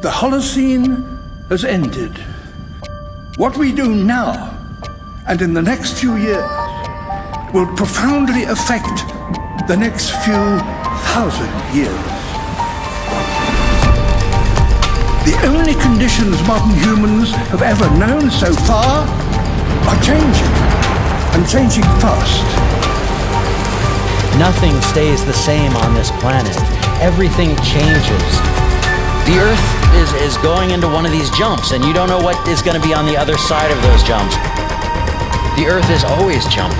The Holocene has ended. What we do now, and in the next few years, will profoundly affect the next few thousand years. The only conditions modern humans have ever known so far are changing, and changing fast. Nothing stays the same on this planet. Everything changes. The Earth is going into one of these jumps, and you don't know what is going to be on the other side of those jumps. The Earth is always jumping.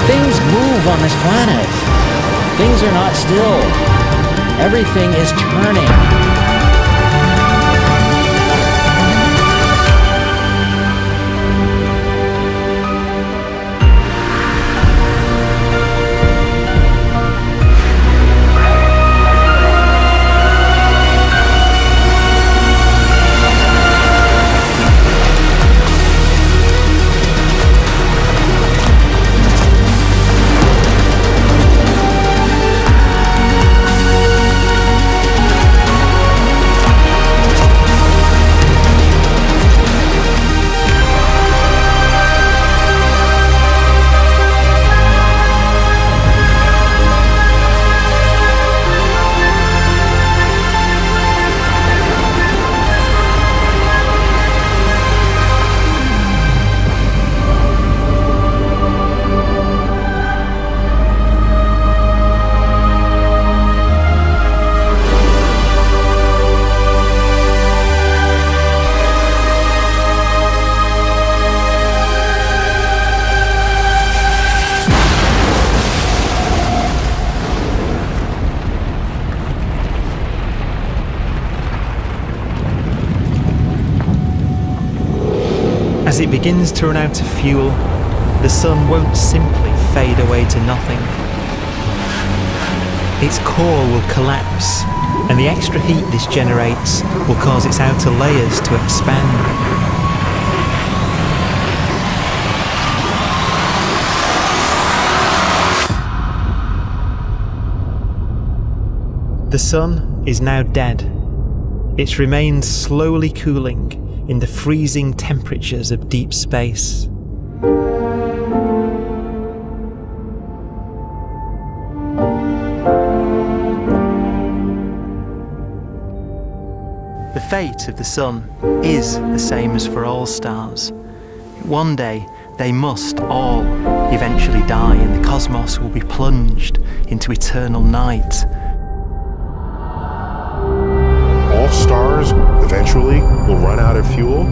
Things move on this planet. Things are not still. Everything is turning. As it begins to run out of fuel, the sun won't simply fade away to nothing. Its core will collapse, and the extra heat this generates will cause its outer layers to expand. The sun is now dead. Its remains slowly cooling in the freezing temperatures of deep space. The fate of the sun is the same as for all stars. One day, they must all eventually die, and the cosmos will be plunged into eternal night. All stars eventually will run out of fuel.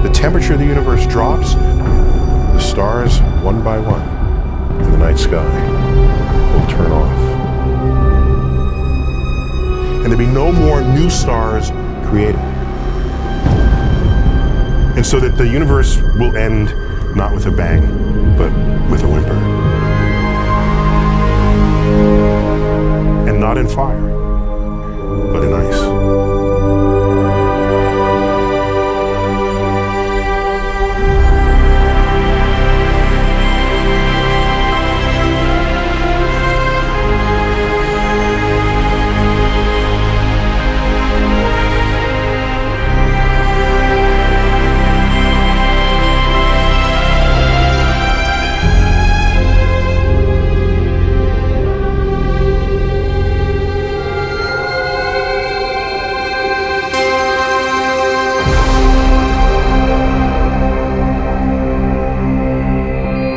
The temperature of the universe drops. The stars, one by one, in the night sky, will turn off. And there'll be no more new stars created. And so that the universe will end not with a bang, but with a whimper. And not in fire, but in ice.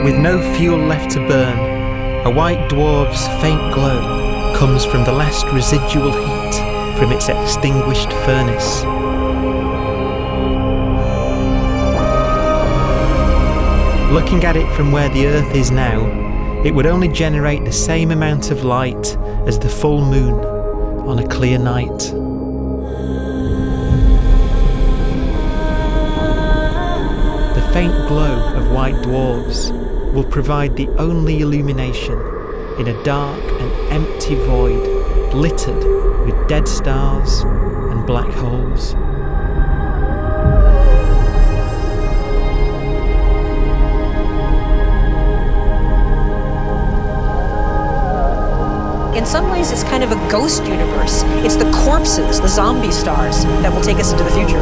With no fuel left to burn, a white dwarf's faint glow comes from the last residual heat from its extinguished furnace. Looking at it from where the Earth is now, it would only generate the same amount of light as the full moon on a clear night. The faint glow of white dwarfs will provide the only illumination in a dark and empty void littered with dead stars and black holes. ways, it's kind of a ghost universe. It's the corpses, the zombie stars, that will take us into the future.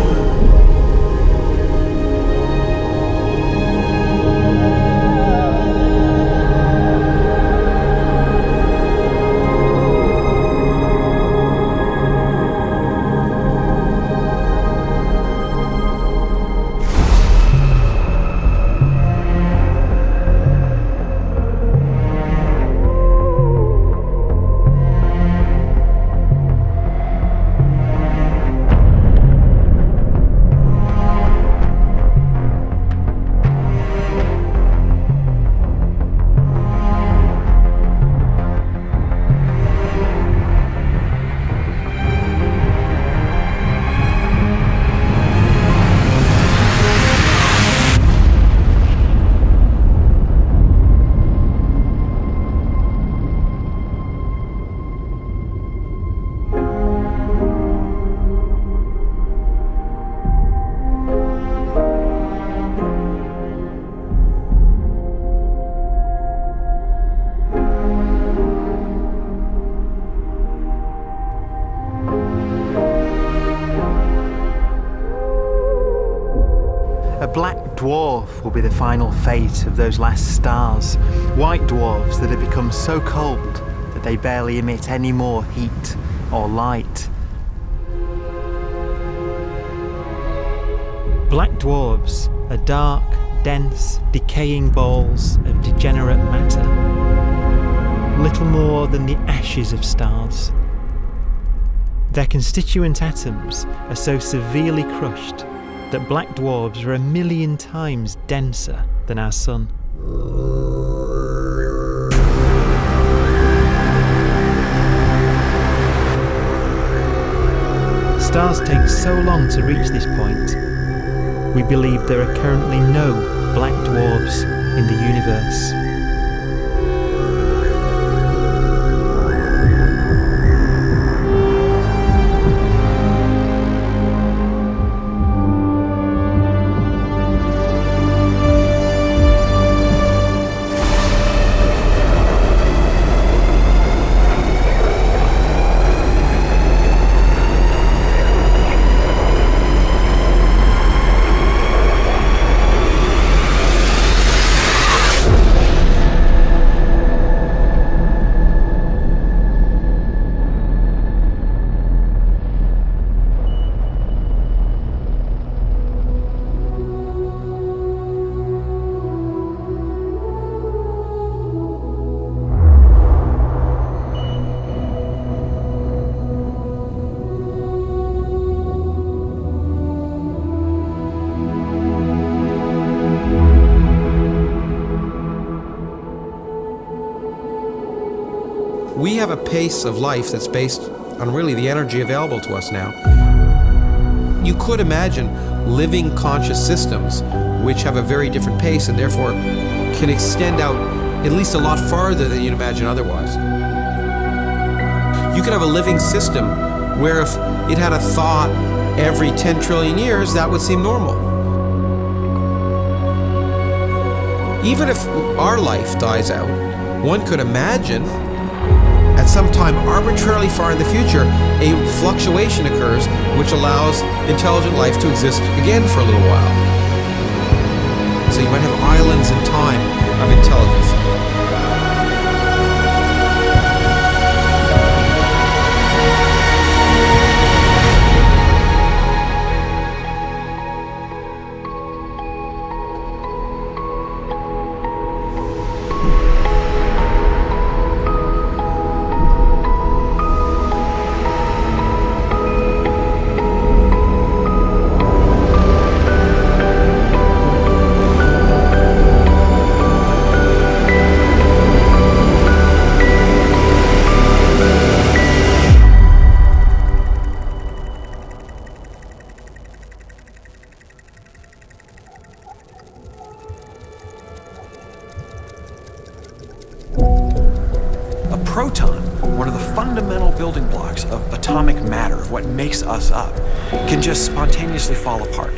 A black dwarf will be the final fate of those last stars. White dwarfs that have become so cold that they barely emit any more heat or light. Black dwarfs are dark, dense, decaying balls of degenerate matter, little more than the ashes of stars. Their constituent atoms are so severely crushed that black dwarfs are 1,000,000 times denser than our sun. Stars take so long to reach this point, we believe there are currently no black dwarfs in the universe. We have a pace of life that's based on really the energy available to us now. You could imagine living conscious systems which have a very different pace and therefore can extend out at least a lot farther than you'd imagine otherwise. You could have a living system where if it had a thought every 10 trillion years, that would seem normal. Even if our life dies out, one could imagine at some time arbitrarily far in the future, a fluctuation occurs which allows intelligent life to exist again for a little while. So you might have islands in time of intelligence. Proton, one of the fundamental building blocks of atomic matter, of what makes us up, can just spontaneously fall apart.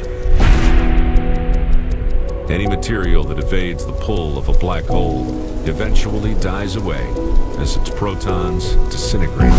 Any material that evades the pull of a black hole eventually dies away as its protons disintegrate.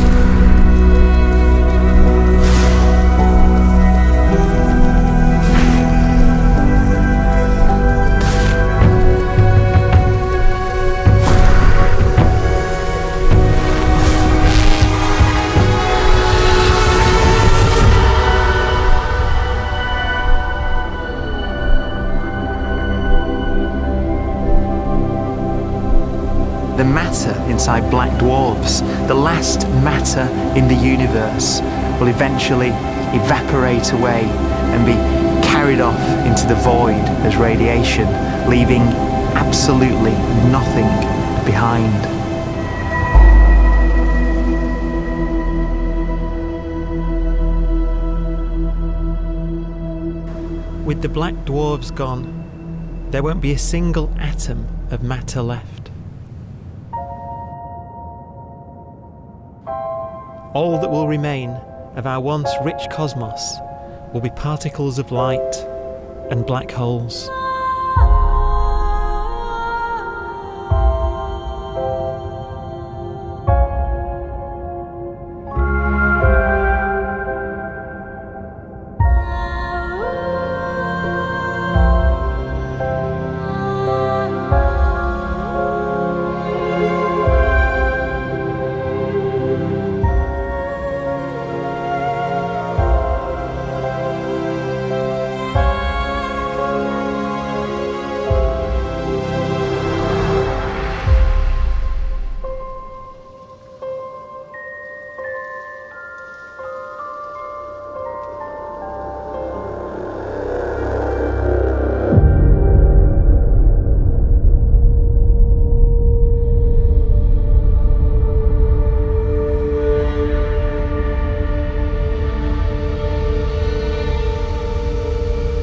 The matter inside black dwarfs, the last matter in the universe, will eventually evaporate away and be carried off into the void as radiation, leaving absolutely nothing behind. With the black dwarfs gone, there won't be a single atom of matter left. All that will remain of our once rich cosmos will be particles of light and black holes.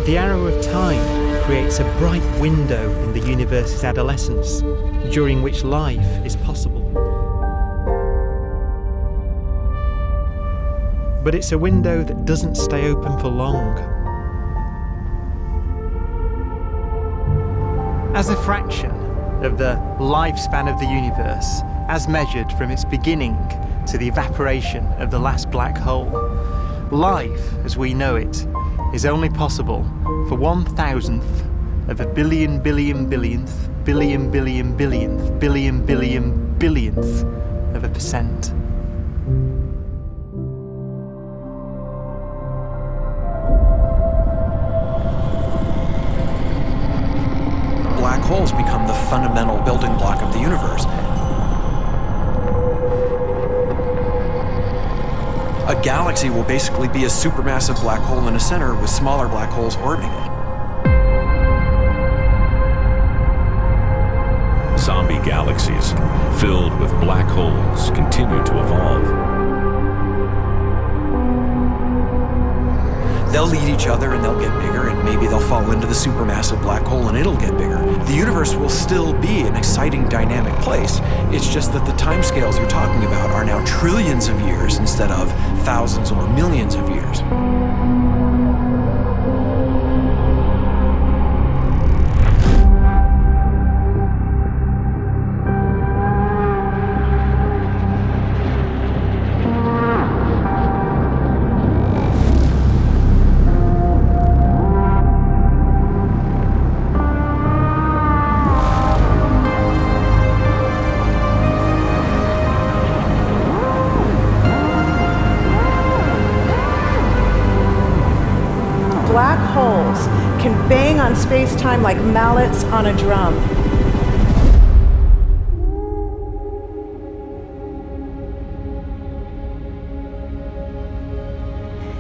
The arrow of time creates a bright window in the universe's adolescence, during which life is possible. But it's a window that doesn't stay open for long. As a fraction of the lifespan of the universe, as measured from its beginning to the evaporation of the last black hole, life, as we know it, is only possible for 1,000th of a billion billionth billion billionth billion billion billionth of a percent. Black holes become the fundamental building block of the universe. A galaxy will basically be a supermassive black hole in a center with smaller black holes orbiting it. Zombie galaxies filled with black holes continue to evolve. They'll eat each other and they'll get bigger, and maybe they'll fall into the supermassive black hole and it'll get bigger. The universe will still be an exciting, dynamic place. It's just that the timescales you're talking about are now trillions of years instead of thousands or millions of years. Black holes can bang on space-time like mallets on a drum.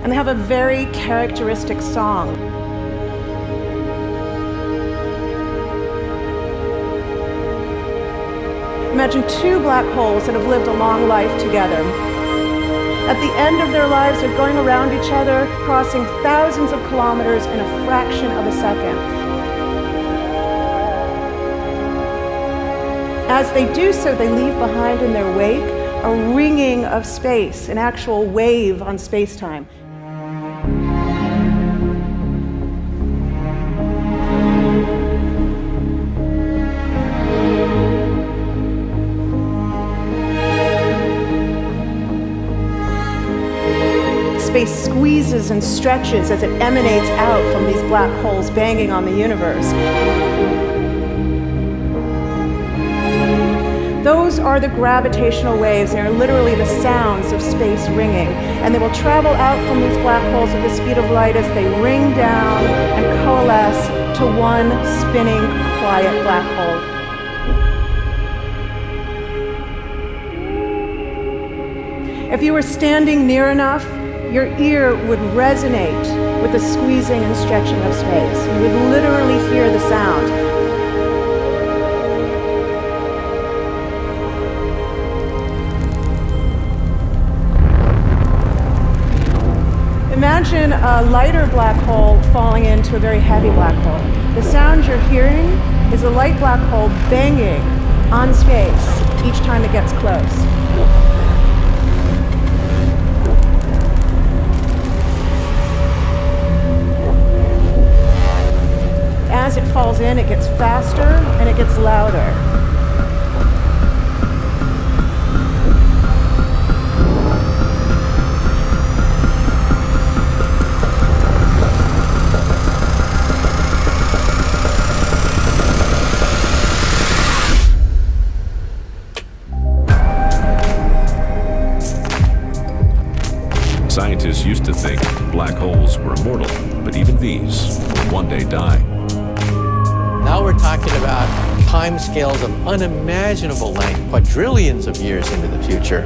And they have a very characteristic song. Imagine two black holes that have lived a long life together. At the end of their lives, they're going around each other, crossing thousands of kilometers in a fraction of a second. As they do so, they leave behind in their wake a ringing of space, an actual wave on space-time. squeezes and stretches as it emanates out from these black holes banging on the universe. Those are the gravitational waves. They are literally the sounds of space ringing. And they will travel out from these black holes at the speed of light as they ring down and coalesce to one spinning, quiet black hole. If you were standing near enough, your ear would resonate with the squeezing and stretching of space. You would literally hear the sound. Imagine a lighter black hole falling into a very heavy black hole. The sound you're hearing is a light black hole banging on space each time it gets close. As it falls in, it gets faster and it gets louder. Scientists used to think black holes were immortal, but even these will one day die. Now we're talking about timescales of unimaginable length, quadrillions of years into the future.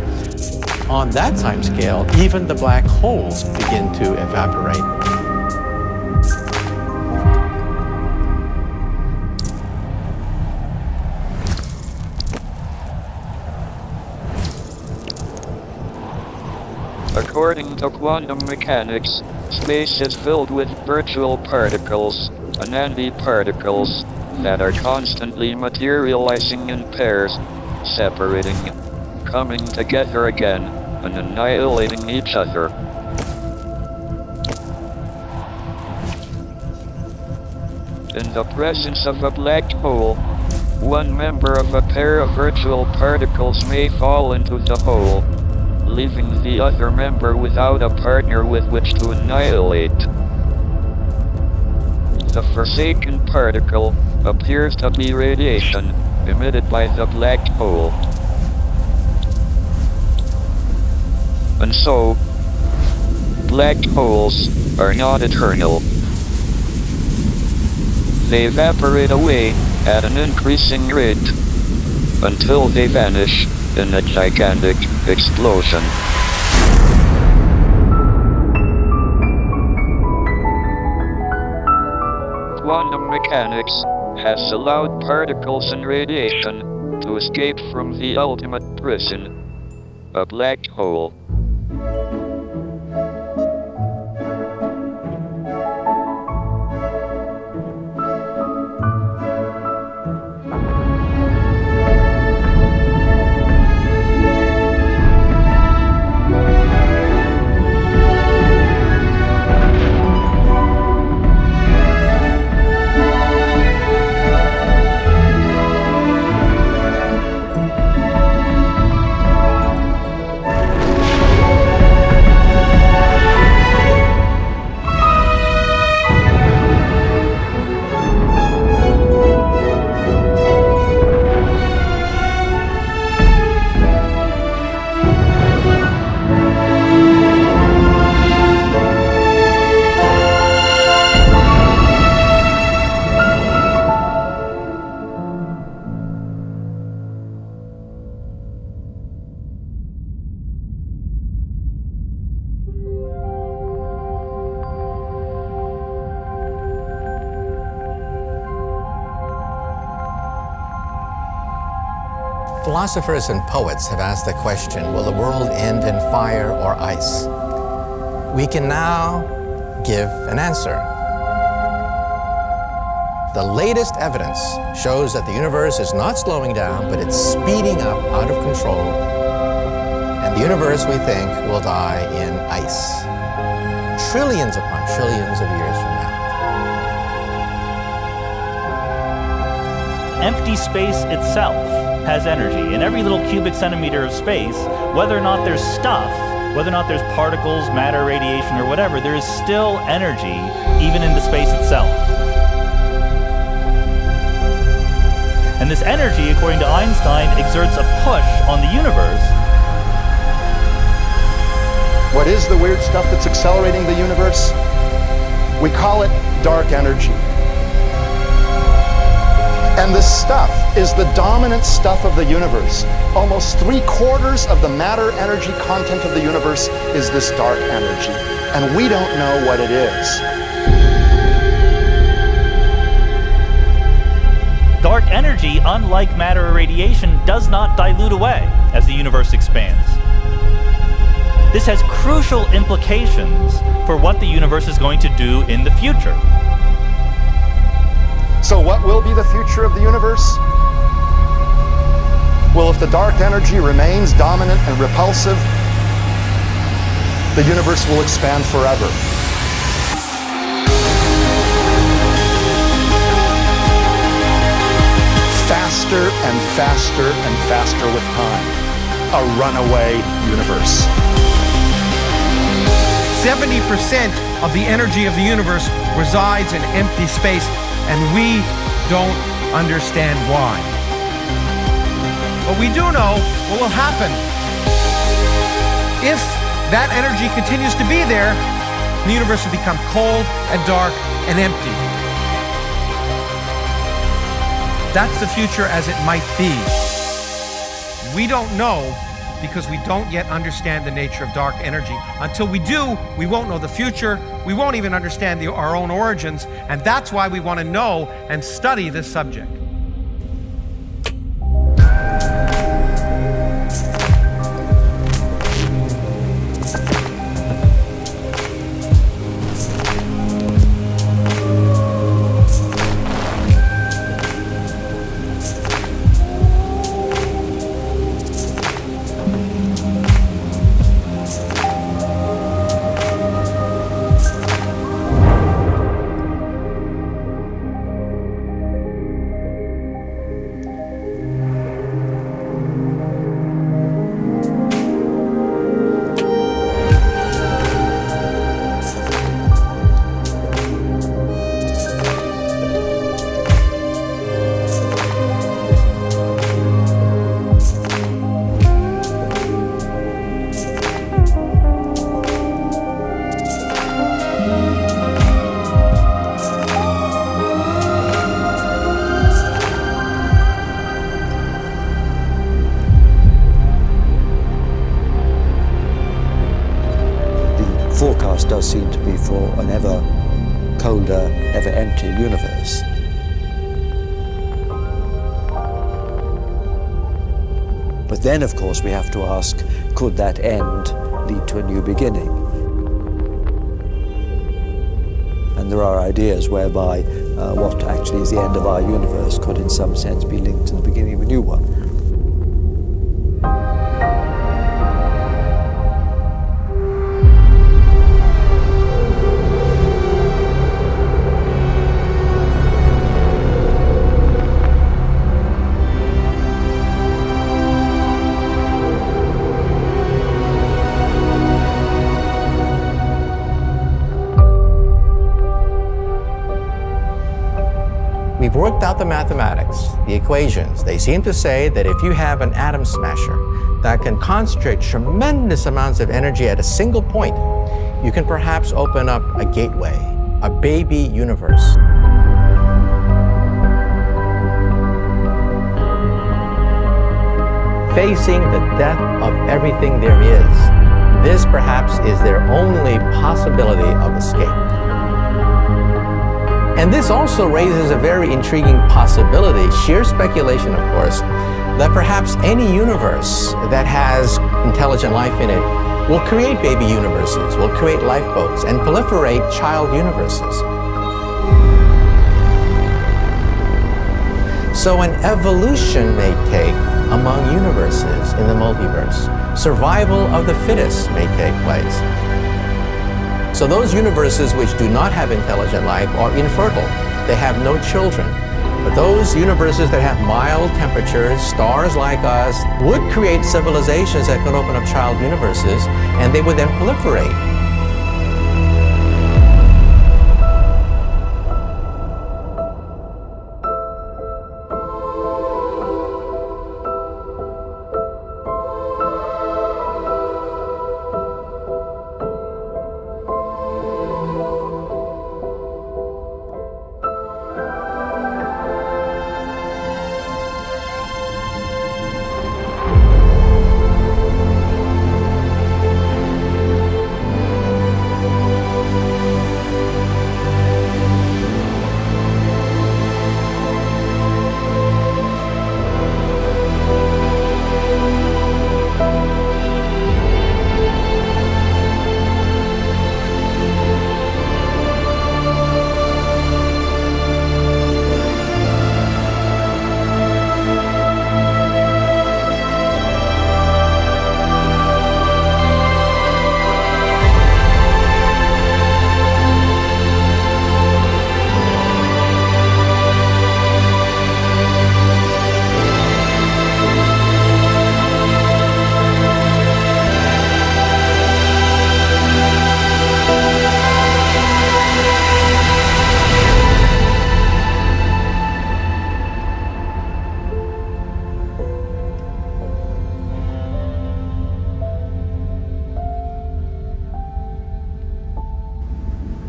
On that timescale, even the black holes begin to evaporate. According to quantum mechanics, space is filled with virtual particles, NRD particles, that are constantly materializing in pairs, separating, coming together again, and annihilating each other. In the presence of a black hole, one member of a pair of virtual particles may fall into the hole, leaving the other member without a partner with which to annihilate. The forsaken particle appears to be radiation emitted by the black hole. And so, black holes are not eternal. They evaporate away at an increasing rate until they vanish in a gigantic explosion. Quantum mechanics has allowed particles and radiation to escape from the ultimate prison, a black hole. Philosophers and poets have asked the question, will the world end in fire or ice? We can now give an answer. The latest evidence shows that the universe is not slowing down, but it's speeding up out of control. And the universe, we think, will die in ice. Trillions upon trillions of years from now. Empty space itself has energy. In every little cubic centimeter of space, whether or not there's stuff whether or not there's particles, matter, radiation, or whatever, there is still energy even in the space itself. And this energy, according to Einstein, exerts a push on the universe. What is the weird stuff that's accelerating the universe? We call it dark energy. And this stuff is the dominant stuff of the universe. Almost 3/4 of the matter-energy content of the universe is this dark energy. And we don't know what it is. Dark energy, unlike matter or radiation, does not dilute away as the universe expands. This has crucial implications for what the universe is going to do in the future. So what will be the future of the universe? Well, if the dark energy remains dominant and repulsive, the universe will expand forever. Faster and faster and faster with time. A runaway universe. 70% of the energy of the universe resides in empty space, and we don't understand why. But we do know what will happen. If that energy continues to be there, the universe will become cold and dark and empty. That's the future as it might be. We don't know because we don't yet understand the nature of dark energy. Until we do, we won't know the future. We won't even understand our own origins. And that's why we want to know and study this subject. Forecast does seem to be for an ever colder, ever emptier universe. But then, of course, we have to ask, could that end lead to a new beginning? And there are ideas whereby what actually is the end of our universe could in some sense be linked to the beginning of a new one. We've worked out the mathematics, the equations. They seem to say that if you have an atom smasher that can concentrate tremendous amounts of energy at a single point, you can perhaps open up a gateway, a baby universe. Facing the death of everything there is, this perhaps is their only possibility of escape. And this also raises a very intriguing possibility, sheer speculation of course, that perhaps any universe that has intelligent life in it will create baby universes, will create lifeboats, and proliferate child universes. So an evolution may take among universes in the multiverse. Survival of the fittest may take place. So those universes which do not have intelligent life are infertile. They have no children. But those universes that have mild temperatures, stars like us, would create civilizations that could open up child universes, and they would then proliferate.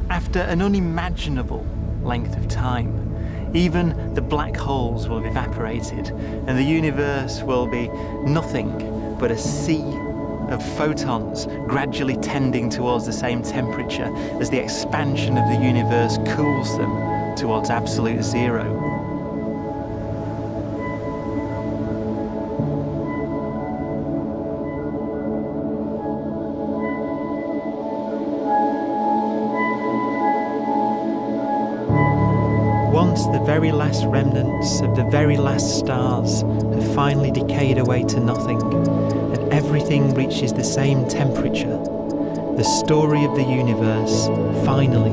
After an unimaginable length of time, even the black holes will have evaporated, and the universe will be nothing but a sea of photons gradually tending towards the same temperature as the expansion of the universe cools them towards absolute zero. Once the very last remnants of the very last stars have finally decayed away to nothing, and everything reaches the same temperature, the story of the universe finally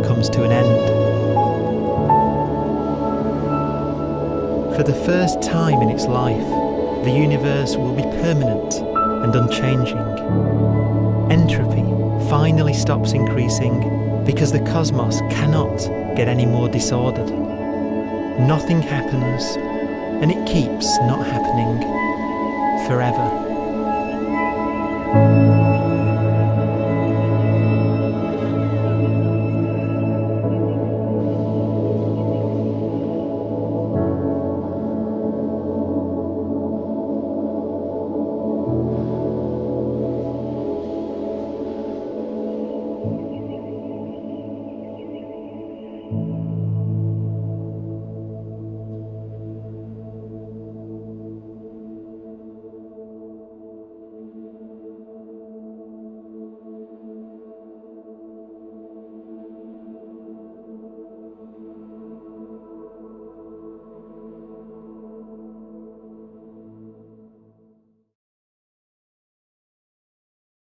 comes to an end. For the first time in its life, the universe will be permanent and unchanging. Entropy finally stops increasing because the cosmos cannot get any more disordered. Nothing happens, and it keeps not happening forever.